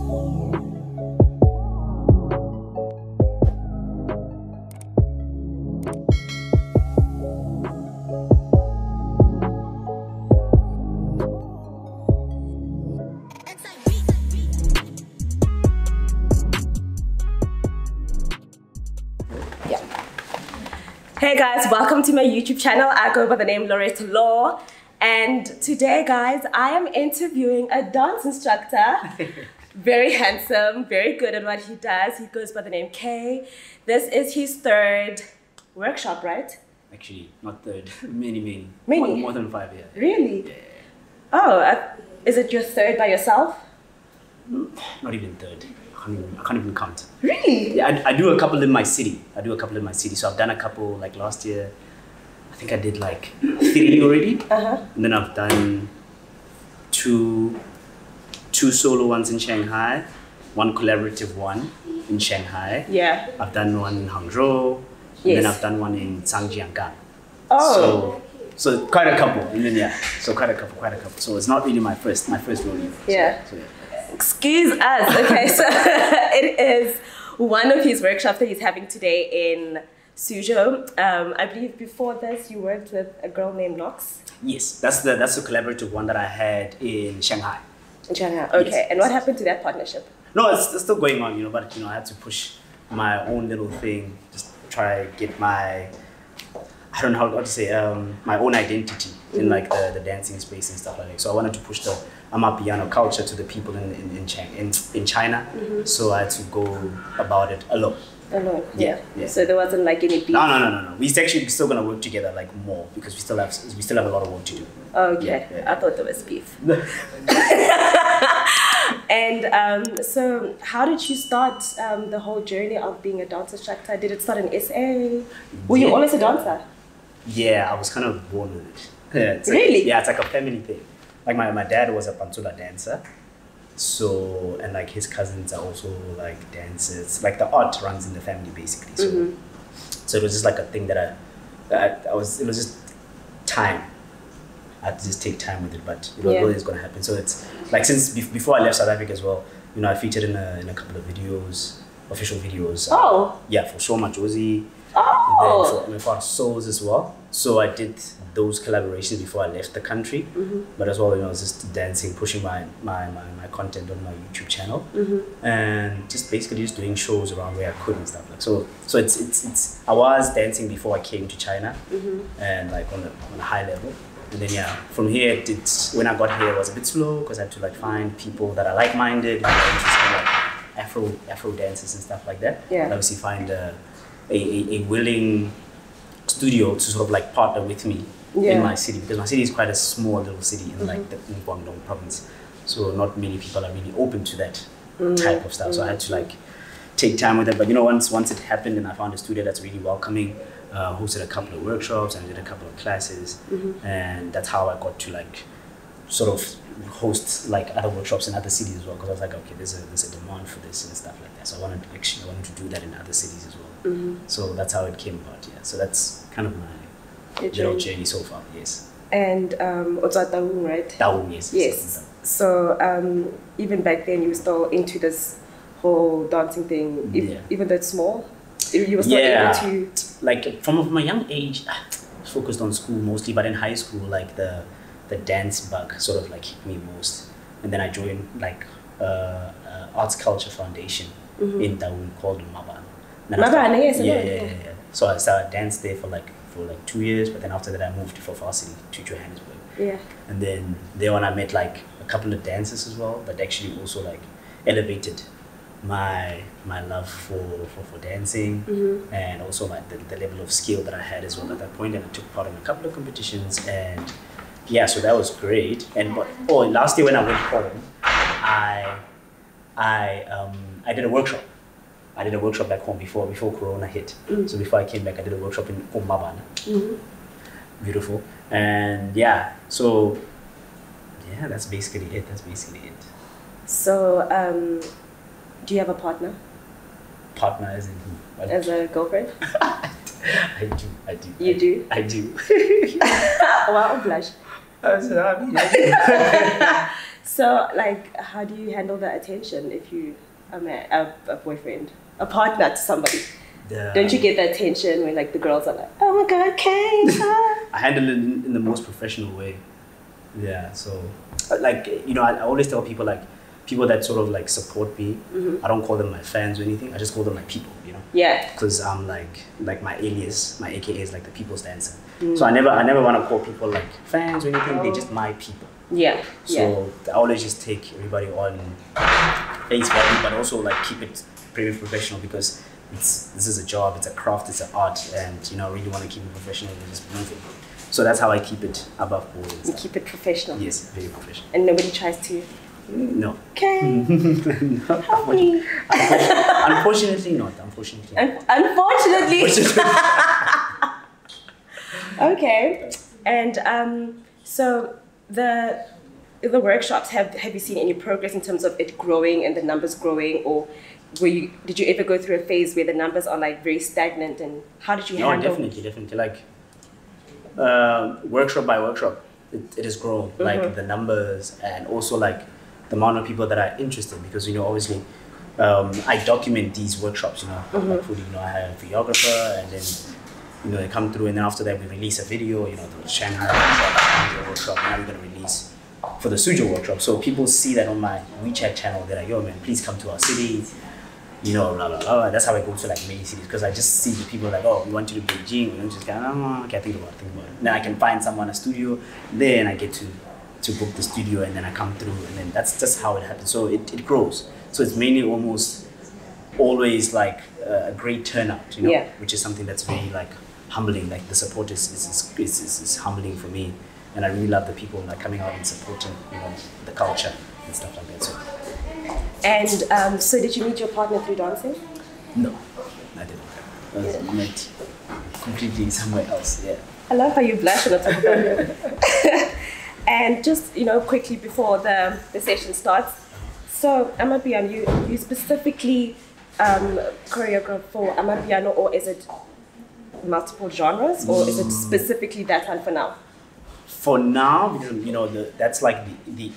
Hey guys, welcome to my YouTube channel. I go by the name Loretta Law, and today guys I am interviewing a dance instructor. Very handsome, very good at what he does. He goes by the name K. This is his third workshop, right? Actually, not third. Many. More than 5 years. Really? Yeah. Oh, is it your third by yourself? Not even third. I can't even count. Really? Yeah, I do a couple in my city. So I've done a couple, like last year, I think I did like 3 already. And then I've done two solo ones in Shanghai, one collaborative one in Shanghai. Yeah. I've done one in Hangzhou. And then I've done one in Zhangjiagang. Oh. So quite a couple. And then so quite a couple. So it's not really my first rodeo. Yeah. So, yeah. Excuse us. Okay, so it is one of his workshops that he's having today in Suzhou. I believe before this you worked with a girl named Nox. Yes, that's the collaborative one that I had in Shanghai. In Shanghai, okay. Yes. And what happened to that partnership? No, it's still going on, but I had to push my own little thing, just try get my, I don't know how to say, my own identity in like the dancing space and stuff like that. So I wanted to push the AMAPIANO culture to the people in China. So I had to go about it alone. Alone? Yeah. So there wasn't like any beef? No. We're still gonna work together like more because we still have a lot of work to do. Okay. Yeah. I thought there was beef. And so how did you start the whole journey of being a dance instructor? Did it start in SA? Were you always a dancer? Yeah, I was kind of born with it. Yeah, really? Yeah, it's like a family thing. Like my dad was a Pantula dancer, so, and like his cousins are also like dancers. Like the art runs in the family basically. So, so it was just like a thing that it was just time. I had to just take time with it, but it was always going to happen. So it's like since before I left South Africa as well, I featured in a couple of videos, official videos. Yeah, for Shoma Josie. And then for Souls as well. So I did those collaborations before I left the country. But as well, I was just dancing, pushing my content on my YouTube channel, and just basically just doing shows around where I could and stuff like. So it's I was dancing before I came to China, and like on a high level. And then from here, when I got here, it was a bit slow because I had to like find people that are like-minded, interested in like Afro dances and stuff like that. Yeah. And obviously find a willing studio to sort of like partner with me in my city, because my city is quite a small little city in like the Guangdong province. So not many people are really open to that type of stuff. So I had to like take time with it. But once it happened and I found a studio that's really welcoming, hosted a couple of workshops and did a couple of classes, and that's how I got to like sort of host like other workshops in other cities as well, because I was like, okay, there's a demand for this and stuff like that. So I wanted to do that in other cities as well. So that's how it came about. Yeah. So that's kind of my little journey so far. Yes. And also at Daung, right? Daung, yes. Yes. So even back then you were still into this whole dancing thing, even though it's small. You were still able to, like, from my young age, I was focused on school mostly, but in high school, like the dance bug sort of like hit me most, and then I joined like Arts Culture Foundation in Daung called Mabano. Yeah. So I started dance there for like 2 years, but then after that I moved to Focalistic to Johannesburg. Yeah. And then there when I met like a couple of dancers as well that actually also like elevated my love for dancing, and also like the level of skill that I had as well at that point. And I took part in a couple of competitions, and yeah, so that was great. And last year when I went home, I did a workshop. I did a workshop back home before Corona hit. So before I came back, I did a workshop in Mabana. Beautiful. And yeah, so yeah, that's basically it. So do you have a partner? Partner as in who? As a girlfriend? I do. You do? I do. Wow, blush. So, like, how do you handle the attention if you are a boyfriend, a partner to somebody? Don't you get the attention when, like, the girls are like, oh my God, Kate? I handle it in the most professional way. Yeah, so, like, you know, I always tell people, like, people that sort of, like, support me, I don't call them my fans or anything. I just call them my people, you know? Yeah. Because I'm, like my alias, my AKA is, like, the people's dancer. So I never want to call people, like, fans or anything. They're just my people. Yeah. So I always just take everybody on face value, but also, like, keep it pretty professional, because this is a job, it's a craft, it's an art, and, you know, I really want to keep it professional and just move it. So that's how I keep it above board. You keep it professional. Yes, very professional. And nobody tries to. No. Okay. No. Help me. Unfortunately not. Unfortunately. Unfortunately. Okay. And so the workshops, have you seen any progress in terms of it growing and the numbers growing, or did you ever go through a phase where the numbers are, like, very stagnant, and how did you handle? No, definitely. Like, workshop by workshop, it has grown, like, the numbers, and also, like, the amount of people that are interested, because, you know, obviously I document these workshops, you know, like, you know, I have a videographer, and then, you know, they come through, and then after that we release a video, you know, the Shanghai workshop, now we're going to release for the Suzhou workshop. So people see that on my WeChat channel, they're like, yo man, please come to our city, you know, blah, blah, blah. That's how I go to, like, many cities, because I just see the people like, oh, we want you to Beijing, we want you to okay, think about it. Then I can find someone a studio, then I get to book the studio, and then I come through, and then that's just how it happens. So it grows. So it's mainly almost always, like, a great turnout, you know, which is something that's very, like, humbling. Like, the support is humbling for me, and I really love the people, like, coming out and supporting, you know, the culture and stuff like that. So. And so did you meet your partner through dancing? No, I didn't. I was met completely somewhere else. Yeah. I love how you blush on the top of your head. And just, you know, quickly before the session starts, so AMAPIANO, you specifically choreograph for AMAPIANO, or is it multiple genres, or is it specifically that one for now? For now, because, you know, that's like the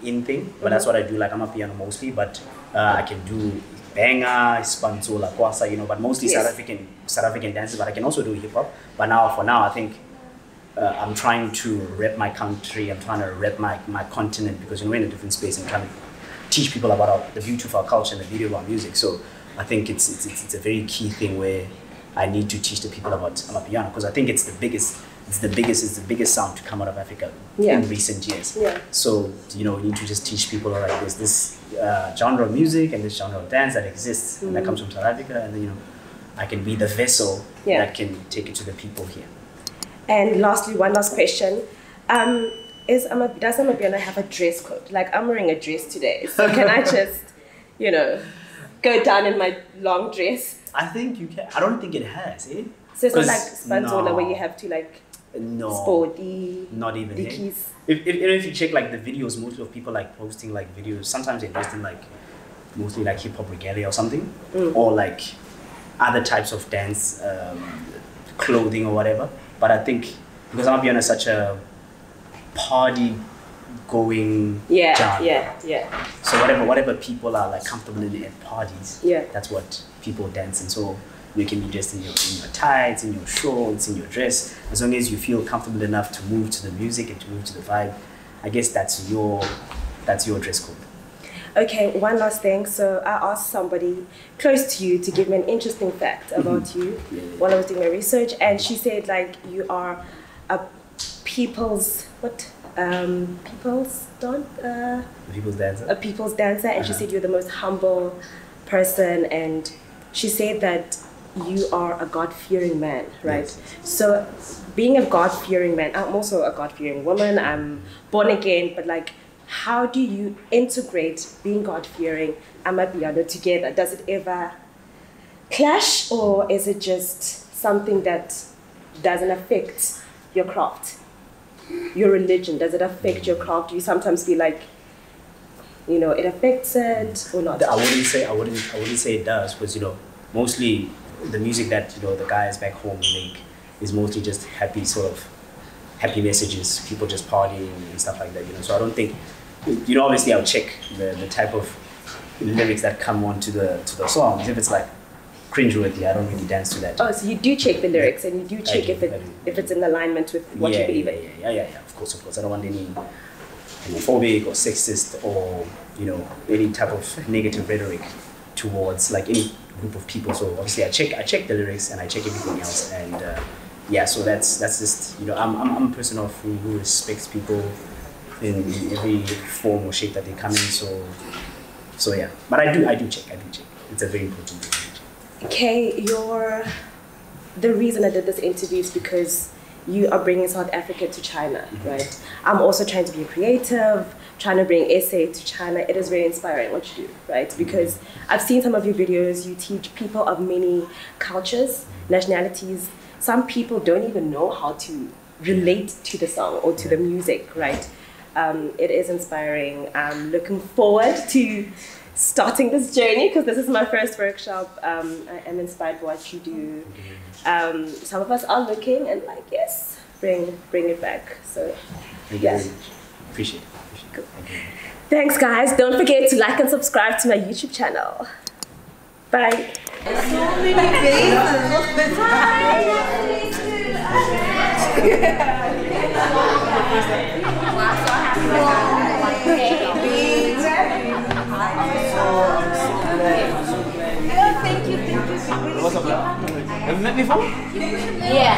in thing, but that's what I do, like, AMAPIANO mostly, but I can do Benga, Spanzola, Kwasa, you know, but mostly South African dances, but I can also do hip hop. But for now, I think I'm trying to rep my country, I'm trying to rep my continent, because, you know, we're in a different space, and trying to teach people about the beauty of our culture and the beauty of our music. So I think it's a very key thing where I need to teach the people about AMAPIANO, because I think it's the biggest sound to come out of Africa in recent years. Yeah. So, you know, we need to just teach people, like, there's this genre of music and this genre of dance that exists, and that comes from South Africa, and then, you know, I can be the vessel that can take it to the people here. And lastly, one last question. Does AMAPIANO have a dress code? Like, I'm wearing a dress today, so can I just, you know, go down in my long dress? I think you can. I don't think it has, eh? So it's not like Spanzola where you have to, like, sporty, not even dickies. If you check, like, the videos, most of people, like, posting, like, videos, sometimes they're dressed in, like, mostly, like, hip hop regalia or something, or, like, other types of dance clothing or whatever. But I think because AMAPIANO is such a party going genre, so whatever people are, like, comfortable in at parties, that's what people dance in. So you can be dressed in your tights, in your shorts, in your dress, as long as you feel comfortable enough to move to the music and to move to the vibe. I guess that's your dress code. Okay, one last thing. So I asked somebody close to you to give me an interesting fact about you while I was doing my research, and she said, like, you are a people's dancer, and she said you're the most humble person, and she said that you are a God-fearing man, right? Yes. So being a God-fearing man, I'm also a God-fearing woman, I'm born again, but, like, how do you integrate being God-fearing AMAPIANO together? Does it ever clash, or is it just something that doesn't affect your craft? Your religion, does it affect your craft? Do you sometimes feel like, you know, it affects it or not? I wouldn't say it does, because, you know, mostly the music that, you know, the guys back home make is mostly just happy messages, people just partying and stuff like that, you know. So I don't think you know, obviously I'll check the type of lyrics that come onto the songs. If it's like cringeworthy, I don't really dance to that. Oh, so you do check the lyrics and you do check if it's in alignment with what you believe in. Yeah. Of course. I don't want any homophobic or sexist or any type of negative rhetoric towards like any group of people. So obviously I check the lyrics and I check everything else, and so that's just I'm a person who respects people in every form or shape that they come in. So yeah, but I do check. It's a very important thing. Okay, the reason I did this interview is because you are bringing South Africa to China, right? I'm also trying to be creative, trying to bring SA to China. It is very inspiring what you do, right? Because I've seen some of your videos. You teach people of many cultures, nationalities. Some people don't even know how to relate to the song or to the music, right? It is inspiring. I'm looking forward to starting this journey because this is my first workshop. I am inspired by what you do. Some of us are looking and like, yes, bring it back. So, yeah. Appreciate it. Cool. Thanks, guys. Don't forget to like and subscribe to my YouTube channel. Bye. So many babies. Thank you. What's up, love? Have you met before? Yeah.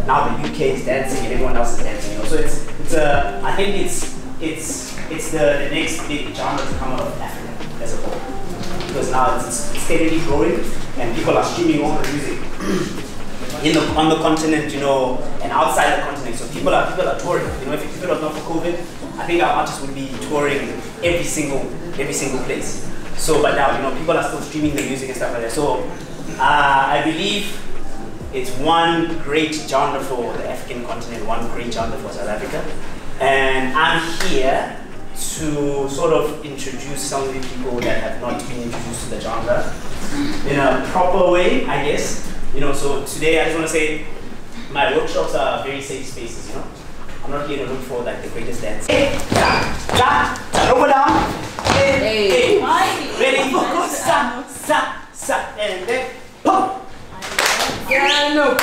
Now the UK is dancing and everyone else is dancing. So it's I think it's the next big genre to come out of Africa as a whole, because now it's steadily growing and people are streaming all the music on the continent, and outside the continent. So people are touring. If it was not for COVID, I think our artists would be touring every single place. So, but now people are still streaming the music and stuff like that. So, I believe it's one great genre for the African continent, one great genre for South Africa, and I'm here to sort of introduce some of the people that have not been introduced to the genre in a proper way, I guess. So today I just want to say my workshops are very safe spaces. I'm not here to look for like the greatest dance. Over down. Hey. Ready, focus, sa, and then pop. Yeah, no.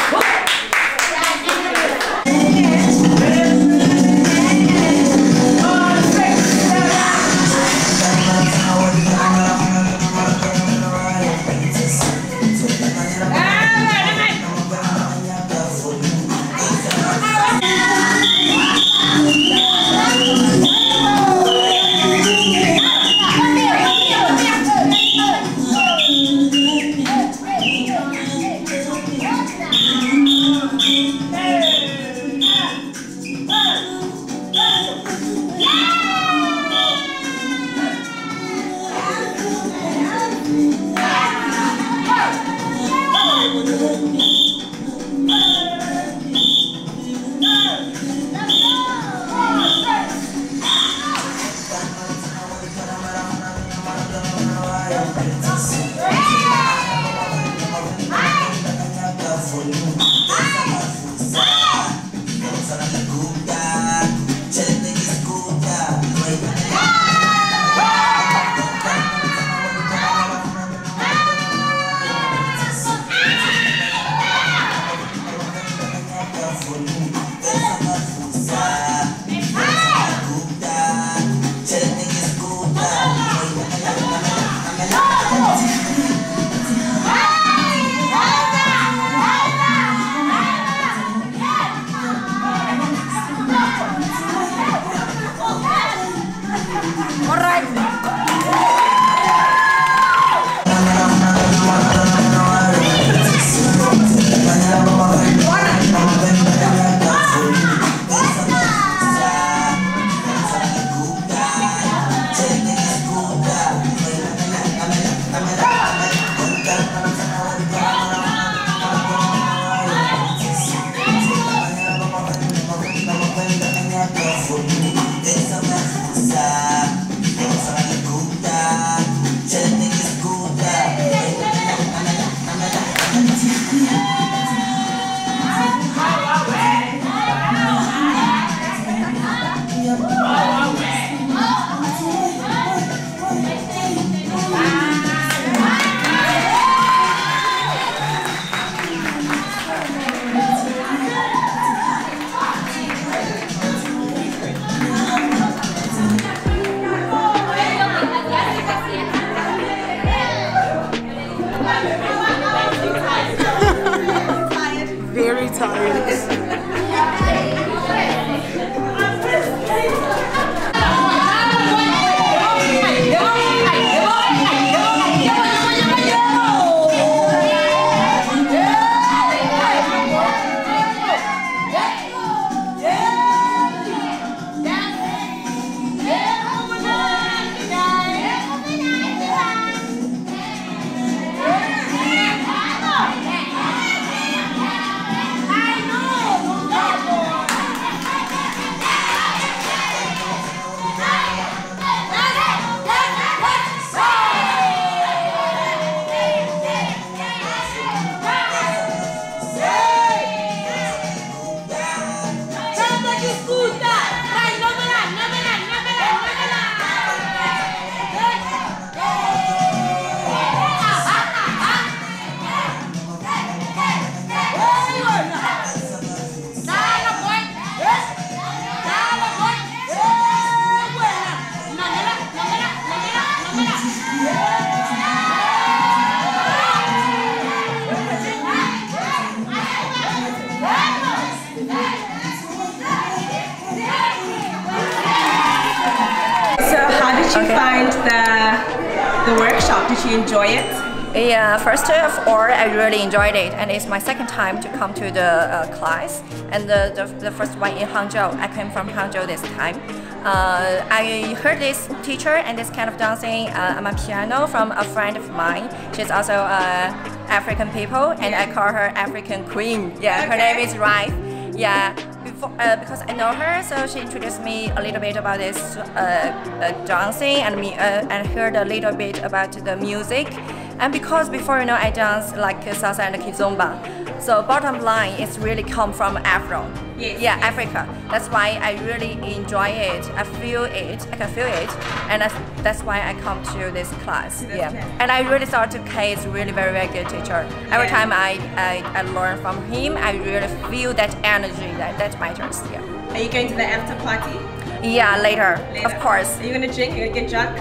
the workshop? Did you enjoy it? Yeah, first of all, I really enjoyed it, and it's my second time to come to the class. And the first one in Hangzhou. I came from Hangzhou this time. I heard this teacher and this kind of dancing AMAPIANO from a friend of mine. She's also African people, and I call her African Queen. Yeah, her name is Rife. Yeah, because I know her, so she introduced me a little bit about this dancing, and heard a little bit about the music. And because before, you know, I dance like salsa and kizomba. So bottom line is really come from Afro. Yes. Yeah, Africa. That's why I really enjoy it. I feel it. I can feel it, and that's why I come to this class. Yeah, and I really thought Kay is really very good teacher. Every time I learn from him, I really feel that energy that matters. Yeah. Are you going to the after party? Yeah, later. Of course. Are you gonna drink? You're gonna get drunk?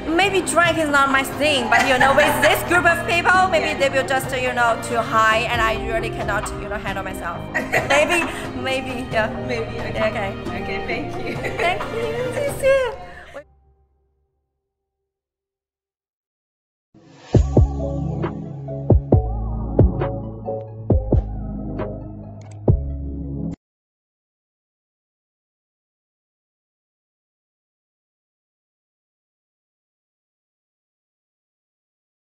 Maybe drink is not my thing, but you know, with this group of people, maybe they will just, you know, too high, and I really cannot, you know, handle myself. maybe, yeah. Maybe, okay. Okay. Okay, thank you. Thank you. See you soon.